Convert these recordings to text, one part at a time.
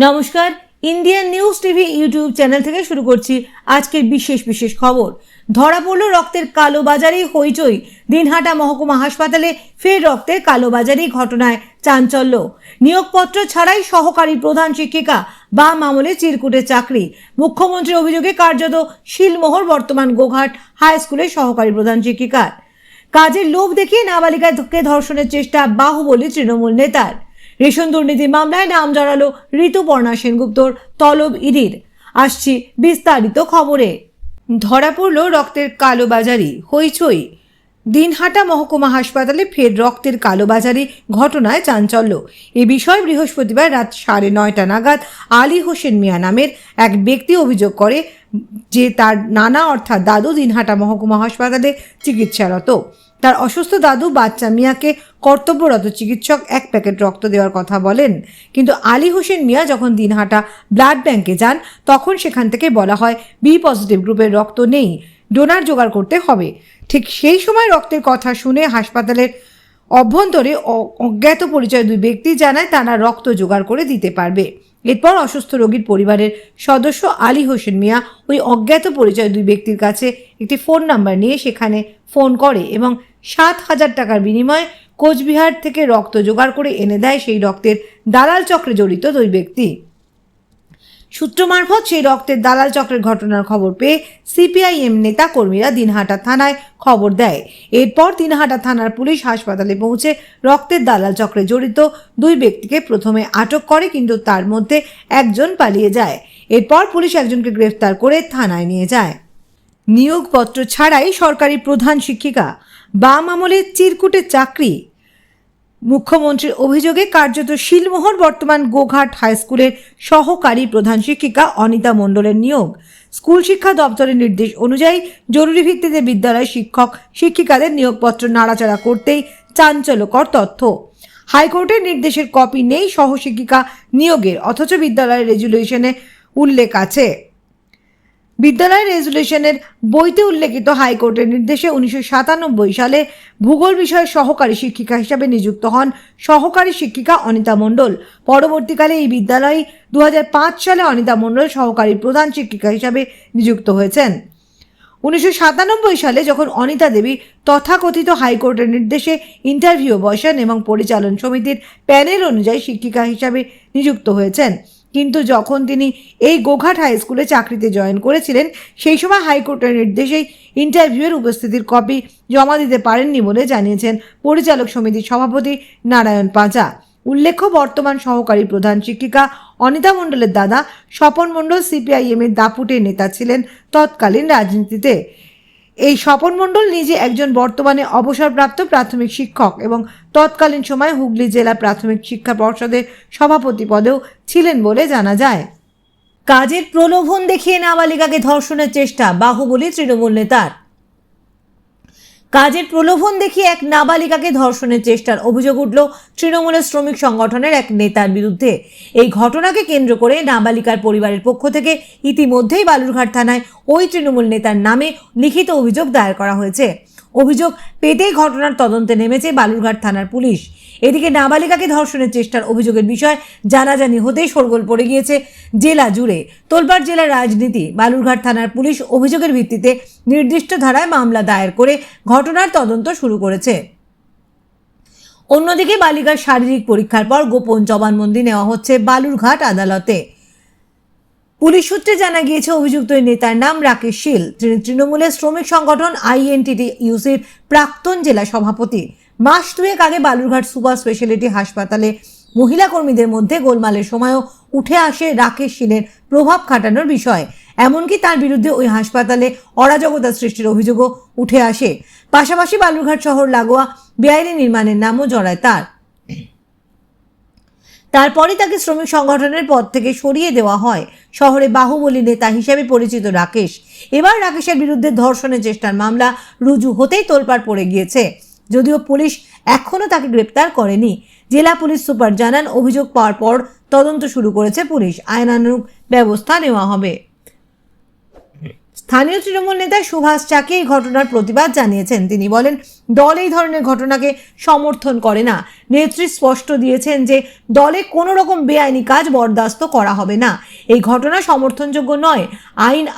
নমস্কার, Indian news TV YouTube channel থেকে শুরু করছি আজকের বিশেষ খবর। ধরা পড়ল রক্তের কালোবাজারি, হইচই। দিনহাটা মহকুমা হাসপাতালে ফের রক্তের কালোবাজারি ঘটনায় চাঞ্চল্য। নিয়োগপত্র ছাড়াই সহকারী প্রধান শিক্ষিকা, বাম আমলে চিরকুটে চাকরি। মুখ্যমন্ত্রীর অভিযোগে কার্যত শিলমোহর বর্তমান গোঘাট হাই স্কুলের সহকারী প্রধান শিক্ষিকার। কাজের লোভ দেখিয়ে নাবালিকাকে ধর্ষণের চেষ্টা, বাহুবলী তৃণমূল নেতার। রেশন দুর্নীতি মামলায় নাম জড়ালো ঋতুপর্ণা সেনগুপ্তর, তলব ইডির। আসছি বিস্তারিত খবরে। ধরা পড়ল রক্তের কালোবাজারি, হইচই। দিনহাটা মহকুমা হাসপাতালে ফের রক্তের কালোবাজারি ঘটনায় চাঞ্চল্য। এ বিষয়ে বৃহস্পতিবার রাত 9:30 নাগাদ আলী হোসেন মিয়া নামের এক ব্যক্তি অভিযোগ করে যে তার নানা অর্থাৎ দাদু দিনহাটা মহকুমা হাসপাতালে চিকিৎসারত। তার অসুস্থ দাদু বাচ্চা মিয়াকে কর্তব্যরত চিকিৎসক 1 প্যাকেট রক্ত দেওয়ার কথা বলেন, কিন্তু আলী হোসেন মিয়া যখন দিনহাটা ব্লাড ব্যাংকে যান তখন সেখান থেকে বলা হয় বি পজিটিভ গ্রুপের রক্ত নেই, ডোনার জোগাড় করতে হবে। ঠিক সেই সময় রক্তের কথা শুনে হাসপাতালের অভ্যন্তরে অজ্ঞাত পরিচয় 2 ব্যক্তি জানায় তারা রক্ত জোগাড় করে দিতে পারবে। এরপর অসুস্থ রোগীর পরিবারের সদস্য আলী হোসেন মিয়া ওই অজ্ঞাত পরিচয় 2 ব্যক্তির কাছে একটি ফোন নাম্বার নিয়ে সেখানে ফোন করে এবং 7,000 টাকার বিনিময়ে কোচবিহার থেকে রক্ত জোগাড় করে এনে দেয় সেই রক্তের দালাল চক্রে জড়িত 2 ব্যক্তি। সূত্র মারফত সেই রক্তের দালাল চক্রের ঘটনার খবর পেয়ে সিপিআইএম নেতা কর্মীরা দিনহাটা থানায় খবর দেয়। এরপর দিনহাটা থানার পুলিশ হাসপাতালে পৌঁছে রক্তের দালাল চক্রে জড়িত 2 ব্যক্তিকে প্রথমে আটক করে, কিন্তু তার মধ্যে একজন পালিয়ে যায়। এরপর পুলিশ একজনকে গ্রেফতার করে থানায় নিয়ে যায়। নিয়োগপত্র ছাড়াই সরকারি প্রধান শিক্ষিকা, বাম আমলে চিরকুটে চাকরি। মুখ্যমন্ত্রীর অভিযোগে কার্যত শিলমোহর বর্তমান গোঘাট হাই স্কুলের সহকারী প্রধান শিক্ষিকা অনিতা মণ্ডলের নিয়োগ। স্কুল শিক্ষা দপ্তরের নির্দেশ অনুযায়ী জরুরি ভিত্তিতে বিদ্যালয় শিক্ষক শিক্ষিকাদের নিয়োগপত্র নাড়াচাড়া করতেই চাঞ্চল্যকর তথ্য। হাইকোর্টের নির্দেশের কপি নেই সহশিক্ষিকা নিয়োগের, অথচ বিদ্যালয়ের রেজুলেশনে উল্লেখ আছে। বিদ্যালয়ের রেজুলেশনের বইতে উল্লেখিত হাইকোর্টের নির্দেশে 1997 সালে ভূগোল বিষয়ের সহকারী শিক্ষিকা হিসাবে নিযুক্ত হন সহকারী শিক্ষিকা অনিতা মণ্ডল। পরবর্তীকালে এই বিদ্যালয়ে 2005 সালে অনিতা মণ্ডল সহকারী প্রধান শিক্ষিকা হিসাবে নিযুক্ত হয়েছেন। 1997 সালে যখন অনিতা দেবী তথাকথিত হাইকোর্টের নির্দেশে ইন্টারভিউ বসেন এবং পরিচালন সমিতির প্যানেল অনুযায়ী শিক্ষিকা হিসাবে নিযুক্ত হয়েছেন, কিন্তু যখন তিনি এই গোঘাট হাই স্কুলে চাকরিতে জয়েন করেছিলেন সেই সময় হাইকোর্টের নির্দেশেই ইন্টারভিউয়ের উপস্থিতির কপি জমা দিতে পারেননি বলে জানিয়েছেন পরিচালক সমিতির সভাপতি নারায়ণ পাঁজা। উল্লেখ্য, বর্তমান সহকারী প্রধান শিক্ষিকা অনিতা মণ্ডলের দাদা স্বপন মণ্ডল সিপিআইএম এর দাপুটের নেতা ছিলেন তৎকালীন রাজনীতিতে। এই স্বপন মণ্ডল নিজে একজন বর্তমানে অবসরপ্রাপ্ত প্রাথমিক শিক্ষক এবং তৎকালীন সময় হুগলি জেলা প্রাথমিক শিক্ষা পর্ষদের সভাপতি পদেও ছিলেন বলে জানা যায়। কাজের প্রলোভন দেখিয়ে নাবালিকাকে ধর্ষণের চেষ্টা, বাহুবলী তৃণমূল নেতার। কাজের প্রলোভন দেখিয়ে এক নাবালিকাকে ধর্ষণের চেষ্টার অভিযোগ উঠল তৃণমূলের শ্রমিক সংগঠনের এক নেতার বিরুদ্ধে। এই ঘটনাকে কেন্দ্র করে নাবালিকার পরিবারের পক্ষ থেকে ইতিমধ্যেই বালুরঘাট থানায় ওই তৃণমূল নেতার নামে লিখিত অভিযোগ দায়ের করা হয়েছে। অভিযোগ পেতেই ঘটনার তদন্তে নেমেছে বালুরঘাট থানার পুলিশ। এদিকে নাবালিকাকে ধর্ষণের চেষ্টার অভিযোগের বিষয় জানাজানি হতেই শোরগোল পড়ে গিয়েছে জেলা জুড়ে। তোলপাড় জেলার রাজনীতি। বালুরঘাট থানার পুলিশ অভিযোগের ভিত্তিতে নির্দিষ্ট ধারায় মামলা দায়ের করে ঘটনার তদন্ত শুরু করেছে। অন্যদিকে বালিকার শারীরিক পরীক্ষার পর গোপন জবানবন্দি নেওয়া হচ্ছে বালুরঘাট আদালতে। পুলিশ সূত্রে জানা গিয়েছে অভিযুক্ত নেতার নাম রাকেশ শীল। তিনি তৃণমূলের শ্রমিক সংগঠন INTTUCর প্রাক্তন জেলা সভাপতি। মাস 2 আগে বালুরঘাট সুপার স্পেশালিটি হাসপাতালে মহিলা কর্মীদের মধ্যে গোলমালের সময়ও উঠে আসে রাকেশ শীলের প্রভাব খাটানোর বিষয়। এমনকি তার বিরুদ্ধে ওই হাসপাতালে অরাজকতা সৃষ্টির অভিযোগও উঠে আসে। পাশাপাশি বালুরঘাট শহর লাগোয়া বেআইনি নির্মাণের নামও জড়ায় তার। তারপরে তাকে শ্রমিক সংগঠনের পদ থেকে সরিয়ে দেওয়া হয়। শহরে বাহুবলী নেতা হিসেবে পরিচিত রাকেশ। এবার রাকেশের বিরুদ্ধে ধর্ষণের চেষ্টার মামলা রুজু হতেই তোলপাড় পড়ে গিয়েছে, যদিও পুলিশ এখনও তাকে গ্রেপ্তার করেনি। জেলা পুলিশ সুপার জানান, অভিযোগ পাওয়ার পর তদন্ত শুরু করেছে পুলিশ। আইনানুগ ব্যবস্থা নেওয়া হবে। স্থানীয় তৃণমূল নেতা সুভাষ চাকি এই ঘটনার প্রতিবাদ জানিয়েছেন। তিনি বলেন, দল এই ধরনের ঘটনাকে সমর্থন করে না। নেত্রী স্পষ্ট দিয়েছেন যে দলে কোনো রকম বেআইনি কাজ বরদাস্ত করা হবে না। এই ঘটনা সমর্থনযোগ্য নয়।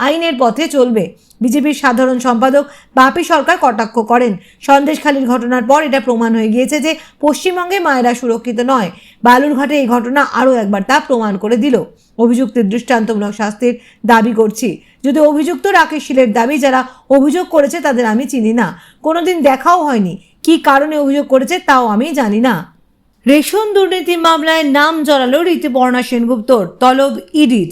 আইনের পথে চলবে। বিজেপির সাধারণ সম্পাদক বাপি সরকার কটাক্ষ করেন, সন্দেশখালীর ঘটনার পর এটা প্রমাণ হয়ে গিয়েছে যে পশ্চিমবঙ্গে মায়েরা সুরক্ষিত নয়। বালুরঘাটে এই ঘটনা আরও একবার তা প্রমাণ করে দিল। অভিযুক্তের দৃষ্টান্তমূলক শাস্তির দাবি করছি। যদি অভিযুক্ত রাকেশ শীলের দাবি, যারা অভিযোগ করেছে তাদের আমি চিনি না, কোনোদিন দেখাও হয়নি, কি কারণে অভিযোগ করেছে তাও আমি জানি না। রেশন দুর্নীতি মামলায় নাম জড়ালো ঋতুপর্ণা সেনগুপ্তর, তলব ইডির।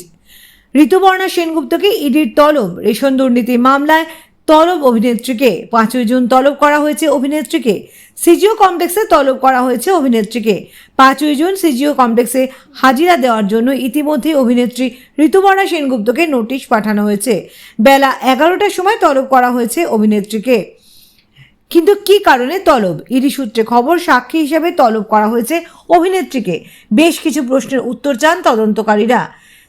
ঋতুপর্ণা সেনগুপ্তকে ইডির তলব। রেশন দুর্নীতি মামলায় তলব অভিনেত্রীকে। 5ই জুন তলব করা হয়েছে অভিনেত্রীকে। সিজিও কমপ্লেক্সে তলব করা হয়েছে অভিনেত্রীকে। 5ই জুন সিজিও কমপ্লেক্সে হাজিরা দেওয়ার জন্য ইতিমধ্যে অভিনেত্রী ঋতুপর্ণা সেনগুপ্তকে নোটিশ পাঠানো হয়েছে। বেলা 11টার সময় তলব করা হয়েছে অভিনেত্রীকে। কিন্তু কি কারণে তলব? ইডি সূত্রে খবর, সাক্ষী হিসেবে তলব করা হয়েছে অভিনেত্রীকে। বেশ কিছু প্রশ্নের উত্তর চান তদন্তকারীরা।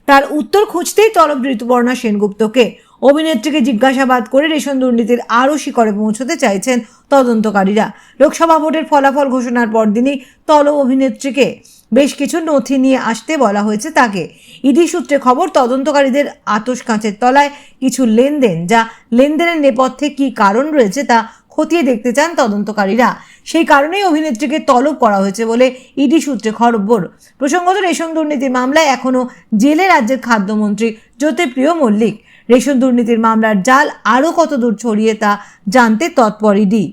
তার উত্তর খুঁজতেই তলব ঋতুপর্ণা সেনগুপ্তকে। অভিনেত্রীকে জিজ্ঞাসাবাদ করে রেশন দুর্নীতির আরও শিকড়ে পৌঁছতে চাইছেন তদন্তকারীরা। লোকসভা ভোটের ফলাফল ঘোষণার পরদিনই তলব অভিনেত্রীকে। বেশ কিছু নথি নিয়ে আসতে বলা হয়েছে তাকে। ইডি সূত্রে খবর, তদন্তকারীদের আতশ কাঁচের তলায় কিছু লেনদেন, যা লেনদেনের নেপথ্যে কি কারণ রয়েছে তা খতিয়ে দেখতে চান তদন্তকারীরা। সেই কারণেই অভিনেত্রীকে তলব করা হয়েছে বলে ইডি সূত্রে খবর। প্রসঙ্গত, রেশন দুর্নীতির মামলায় এখনও জেলে রাজ্যের খাদ্যমন্ত্রী জ্যোতিপ্রিয় মল্লিক। রেশন দুর্নীতির মামলার জাল আরও কতদূর ছড়িয়ে তা জানতে তৎপর ইডি।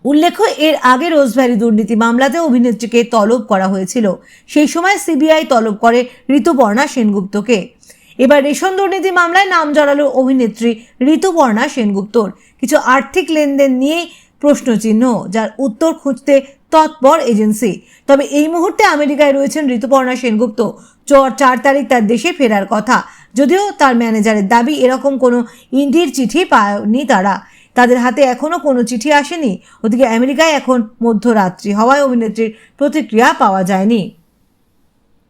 উল্লেখ্য, এর আগে রোজভ্যালি দুর্নীতি মামলাতে অভিনেত্রীকে তলব করা হয়েছিল। সেই সময় সিবিআই তলব করে ঋতুপর্ণা সেনগুপ্তকে। এবার রেশন দুর্নীতি মামলায় নাম জড়ালো অভিনেত্রী ঋতুপর্ণা সেনগুপ্তর। কিছু আর্থিক লেনদেন নিয়েই প্রশ্নচিহ্ন, যার উত্তর খুঁজতে তৎপর এজেন্সি। তবে এই মুহূর্তে আমেরিকায় রয়েছেন ঋতুপর্ণা সেনগুপ্ত। 4 তারিখ তার দেশে ফেরার কথা। যদিও তার ম্যানেজারের দাবি, এরকম কোনো ইডির চিঠি পায়নি তারা। তাদের হাতে এখনও কোনো চিঠি আসেনি। ওদিকে আমেরিকায় এখন মধ্যরাত্রি হওয়ায় অভিনেত্রীর প্রতিক্রিয়া পাওয়া যায়নি।